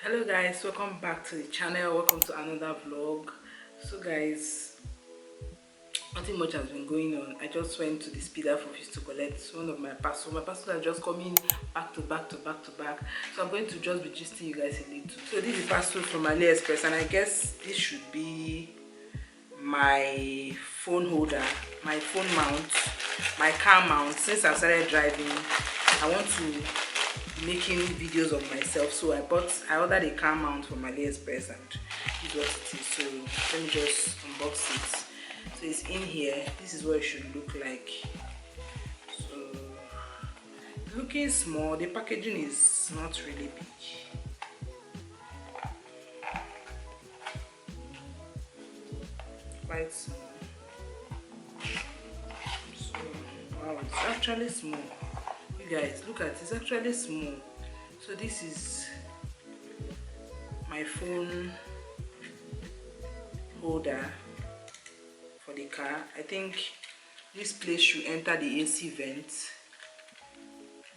Hello guys, welcome back to the channel. Welcome to another vlog. So guys, nothing much has been going on. I just went to the speed office to collect one of my parcels. My parcels are just coming back to back. So I'm going to just be gisting you guys a little. So this is parcel from AliExpress, and I guess this should be my phone holder, my phone mount, my car mount. Since I started driving, I want to making videos of myself, so I ordered a car mount from AliExpress, and this is what it is. So let me just unbox it. So it's in here. This is what it should look like. So looking small, the packaging is not really big. Quite small. So wow, it's actually small. You guys, look at it, it's actually small. So this is my phone holder for the car. I think this place should enter the AC vent,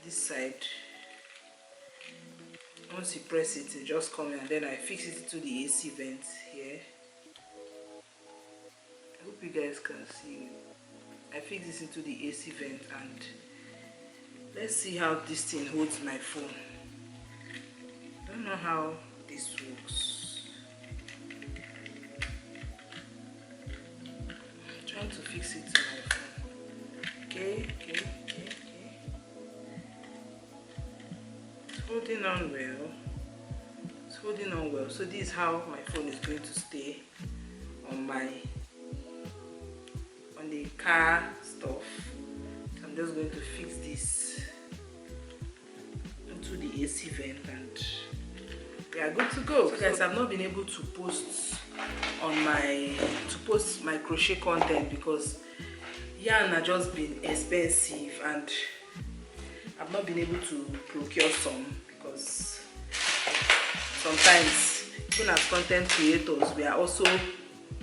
this side. Once you press it, it just comes, and then I fix it to the AC vent here. I hope you guys can see. I fix this into the AC vent, and let's see how this thing holds my phone. I don't know how this works. I'm trying to fix it to my phone. Okay. It's holding on well. So this is how my phone is going to stay on the car stuff. So I'm just going to fix this into the AC vent, and we are good to go. So guys, I've not been able to post my crochet content because yarn has just been expensive, and I've not been able to procure some because sometimes even as content creators we are also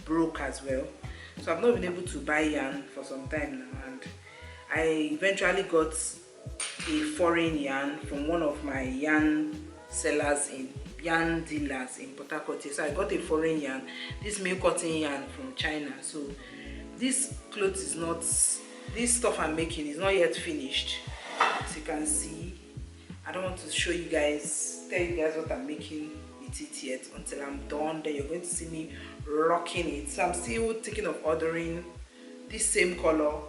broke as well. So I've not been able to buy yarn for some time now, and I eventually got a foreign yarn from one of my yarn dealers in Port Harcourt. So I got a foreign yarn, this milk cotton yarn from China. So this clothes is not, this stuff I'm making is not yet finished. As you can see, I don't want to show you guys, tell you guys what I'm making with it yet until I'm done. Then you're going to see me rocking it. So I'm still thinking of ordering this same color.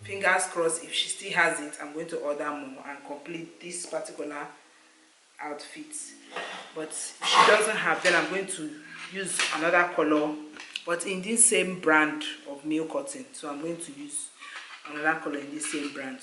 Fingers crossed, if she still has it, I'm going to order more and complete this particular outfit. But if she doesn't have, then I'm going to use another color, but in this same brand of milk cotton. So I'm going to use another color in this same brand.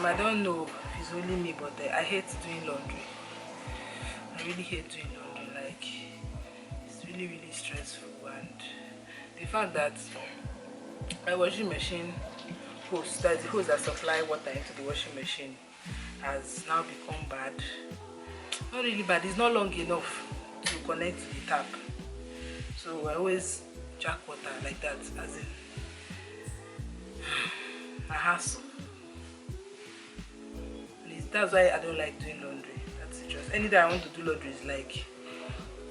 I don't know if it's only me, but I hate doing laundry. I really hate doing laundry. Like, it's really stressful, and the fact that my washing machine hose, that's the hose that supply water into the washing machine, has now become bad. Not really bad, it's not long enough to connect to the tap. So I always jack water like that, as in a hassle. Please, that's why I don't like doing laundry. That's it. Just any day I want to do laundry is like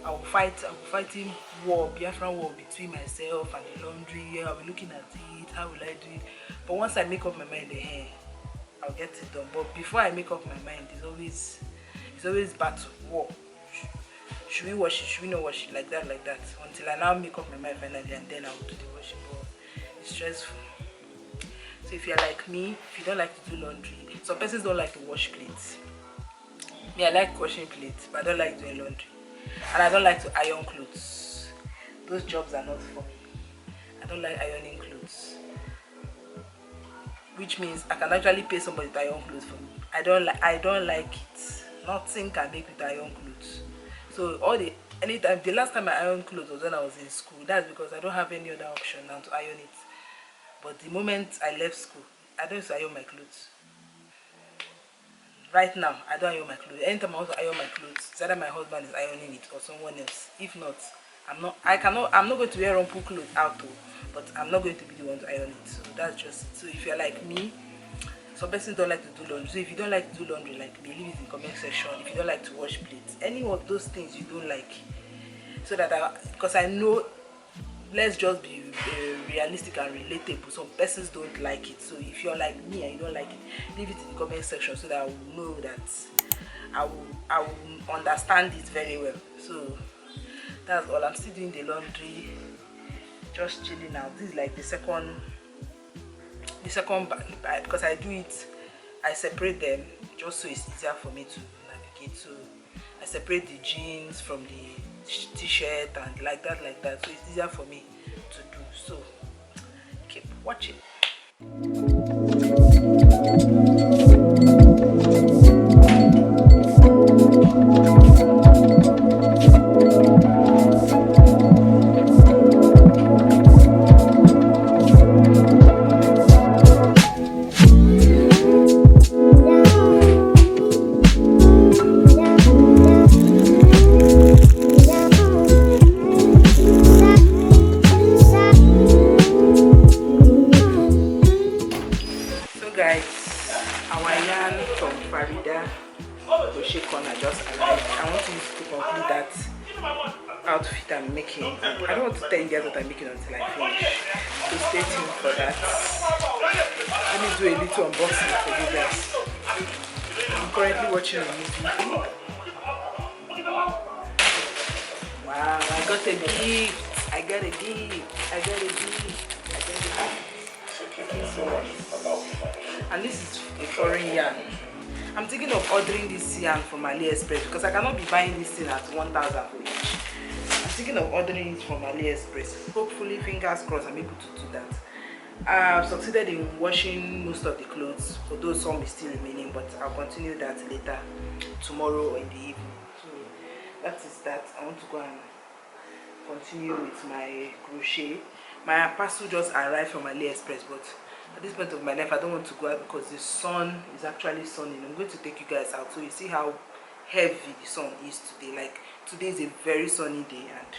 I will fighting war, Biafran war between myself and the laundry. I'll be looking at it, how will I do it? But once I make up my mind, I'll get it done. But before I make up my mind, it's always battle, war. Should we wash it? Should we not wash it? Like that. Until I now make up my mind finally, and then I will do the washing. But it's stressful. So if you're like me, if you don't like to do laundry, some persons don't like to wash plates. Me, I like washing plates, but I don't like doing laundry. And I don't like to iron clothes. Those jobs are not for me. I don't like ironing clothes. Which means I can actually pay somebody to iron clothes for me. I don't like it. Nothing can make me iron clothes. So anytime, the last time I ironed clothes was when I was in school. That's because I don't have any other option than to iron it. But the moment I left school, I don't used to iron my clothes. Right now, I don't iron my clothes. Anytime I want to iron my clothes, it's either my husband is ironing it or someone else. If not, I'm not going to wear rumple clothes out though, but I'm not going to be the one to iron it. So that's just it. So if you're like me, some persons don't like to do laundry. So if you don't like to do laundry like me, leave it in the comment section. If you don't like to wash plates, any of those things you don't like, so that because I know, let's just be realistic and relatable. Some persons don't like it. So if you're like me and you don't like it, leave it in the comment section so that I will know that I will understand it very well. So that's all. I'm still doing the laundry, just chilling out. This is like the second bag, because I do it, I separate them just so it's easier for me to navigate. So I separate the jeans from the t-shirt and like that, so it's easier for me to do. So keep watching. Crochet corner just arrived. I want you to complete that outfit I'm making. I don't want to tell you guys what I'm making until I finish, so stay tuned for that. Let me do a little unboxing for you guys. I'm currently watching a movie. Wow, I got a gift. Thank you so much. And this is a foreign yarn. I'm thinking of ordering this yarn from AliExpress because I cannot be buying this thing at 1,000 for each. I'm thinking of ordering it from AliExpress. Hopefully, fingers crossed, I'm able to do that. I've succeeded in washing most of the clothes, although some is still remaining, but I'll continue that later, tomorrow or in the evening. So that is that. I want to go and continue with my crochet. My parcel just arrived from AliExpress, but at this point of my life I don't want to go out because the sun is actually sunning. I'm going to take you guys out so you see how heavy the sun is today. Like today is a very sunny day and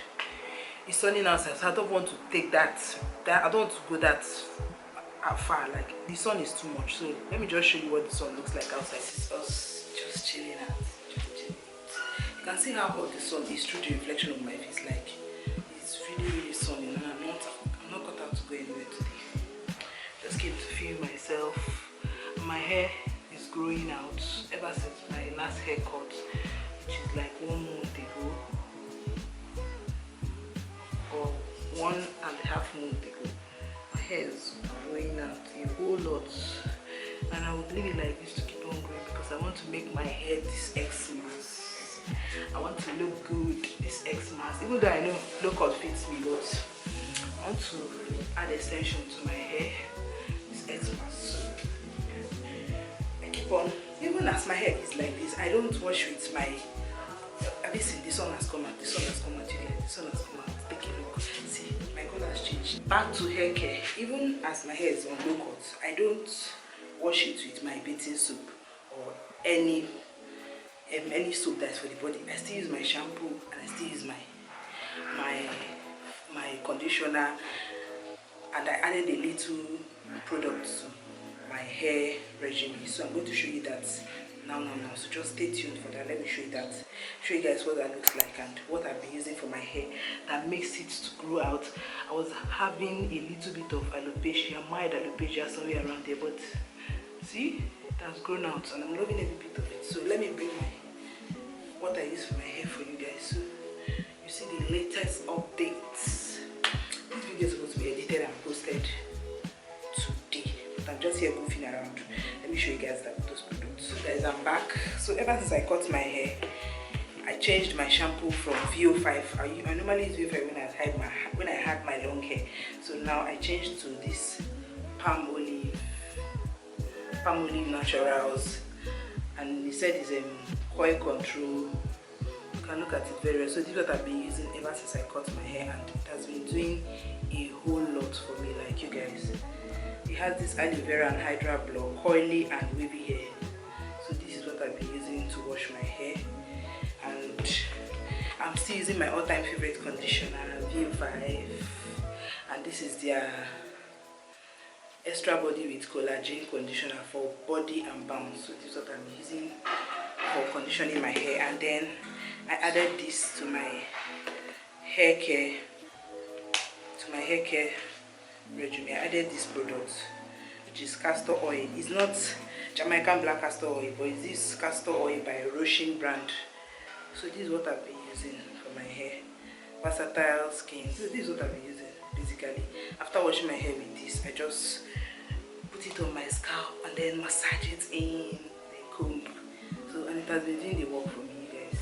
it's sunny outside, so I don't want to take that I don't want to go that far. Like the sun is too much. So let me just show you what the sun looks like outside. It's us just chilling out. You can see how hot the sun is through the reflection of my face. Like it's really sunny and I'm not cut out to go anywhere today. Just came to feel myself. My hair is growing out ever since my last haircut, which is like 1 month ago or 1.5 months ago. My hair is growing out a whole lot, and I would leave it like this to keep on growing because I want to make my hair this Xmas. I want to look good this Xmas, even though I know low cut fits me, but I want to add extension to my hair. Xmas. I keep on, even as my hair is like this, I don't wash with my, have you seen, the sun has come out, the sun has come out today, the sun has come out, take a look, see, my color has changed. Back to hair care, even as my hair is on low cut, I don't wash it with my bathing soap or any soap that's for the body. I still use my shampoo and I still use my conditioner, and I added a little product to my hair regime. So I'm going to show you that now. So just stay tuned for that. Let me show you guys what that looks like and what I've been using for my hair that makes it to grow out. I was having a little bit of alopecia, mild alopecia somewhere around there, but see, it has grown out and I'm loving every bit of it. So let me bring what I use for my hair for you guys. So you see the latest updates. This video is supposed to be edited and posted today, but I'm just here goofing around. Let me show you guys those products. So guys, I'm back. So ever since I cut my hair, I changed my shampoo from VO5. I normally use VO5 when I had my long hair. So now I changed to this Palmolive Naturals, and he said it's a coil control. You can look at it very well. So this is what I've been using ever since I cut my hair, and it has been doing a whole lot for me, like you guys. It has this aloe vera and hydra block, coily and wavy hair. So this is what I've been using to wash my hair, and I'm still using my all-time favorite conditioner, VO5, and this is their extra body with collagen conditioner for body and bounce. So this is what I'm using for conditioning my hair, and then I added this to my hair care regimen. I added this product, which is castor oil. It's not Jamaican black castor oil, but it's this castor oil by Crochet brand. So this is what I've been using for my hair. Versatile skin. So this is what I've been using basically. After washing my hair with this, I just put it on my scalp and then massage it in, then comb. So, and it has been doing the work for me, guys.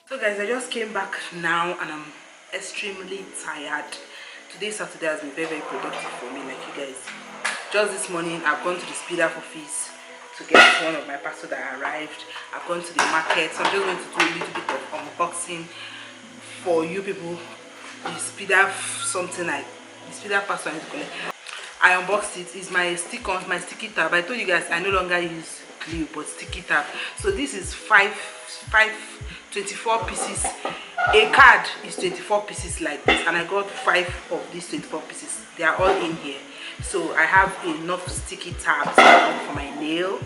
So guys, I just came back now and I'm extremely tired. Today's Saturday has been very productive for me, like you guys. Just this morning I've gone to the speed up office to get one of my parcels that arrived. I've gone to the market, so I'm just going to do a little bit of unboxing for you people. The speed up something like the speed up parcel I need to collect. I unboxed it. It's my sticky tab. I told you guys I no longer use glue but sticky tab. So this is 24 pieces. A card is 24 pieces like this, and I got 5 of these 24 pieces. They are all in here. So I have enough sticky tabs for my nail.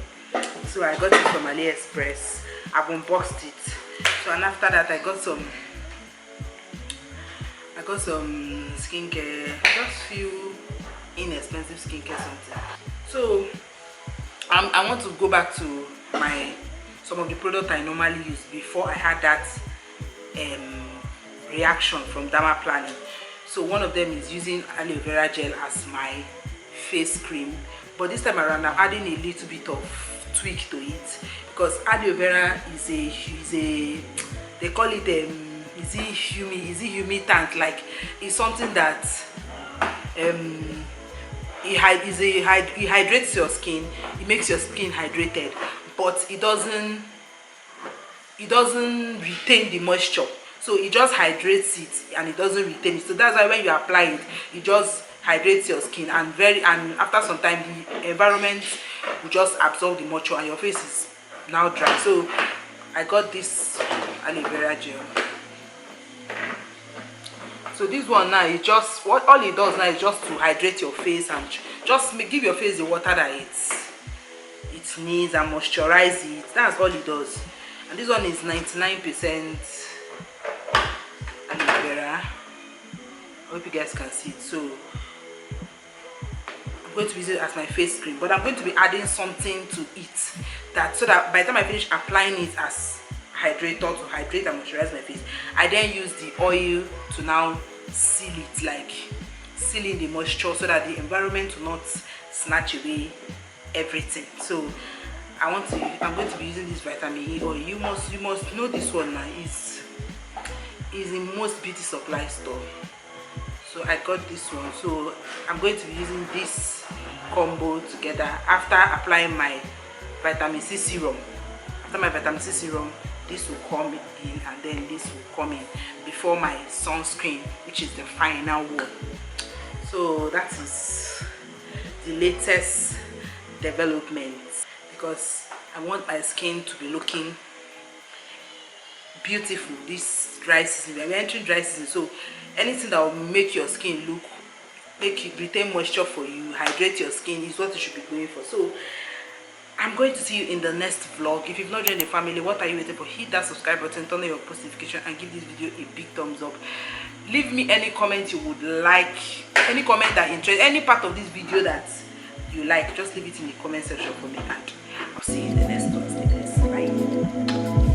So I got it from AliExpress. I've unboxed it. So, and after that I got some skincare, just few inexpensive skincare something. So I want to go back to some of the products I normally use before I had that reaction from dermaplaning. So one of them is using aloe vera gel as my face cream, but this time around I'm adding a little bit of tweak to it, because aloe vera is a they call it is it humiditant, like it's something that it hydrates your skin. It makes your skin hydrated, but it doesn't retain the moisture. So it just hydrates it and it doesn't retain it. So that's why when you apply it, it just hydrates your skin, and after some time the environment will just absorb the moisture and your face is now dry. So I got this aloe vera gel. So this one now is just all it does now is just to hydrate your face and just give your face the water that it needs and moisturize it. That's all it does. And this one is 99% aloe vera. I hope you guys can see it. So I'm going to use it as my face cream, but I'm going to be adding something to it, that so that by the time I finish applying it as hydrator to hydrate and moisturize my face, I then use the oil to now seal it, like seal in the moisture so that the environment will not snatch away everything. So I'm going to be using this vitamin E oil. You must know this one now. Is in most beauty supply store. So I got this one. So I'm going to be using this combo together after applying my vitamin C serum. After my vitamin C serum, this will come in, and then this will come in before my sunscreen, which is the final one. So that is the latest development, because I want my skin to be looking beautiful this dry season. We're entering dry season, so anything that will make your skin make it retain moisture for you, hydrate your skin, is what you should be going for. So I'm going to see you in the next vlog. If you've not joined the family, what are you waiting for? Hit that subscribe button, turn on your post notification, and give this video a big thumbs up. Leave me any comment you would like, any comment that interests, any part of this video that you like, just leave it in the comment section for me, and I'll see you in the next one. Stay blessed. Bye.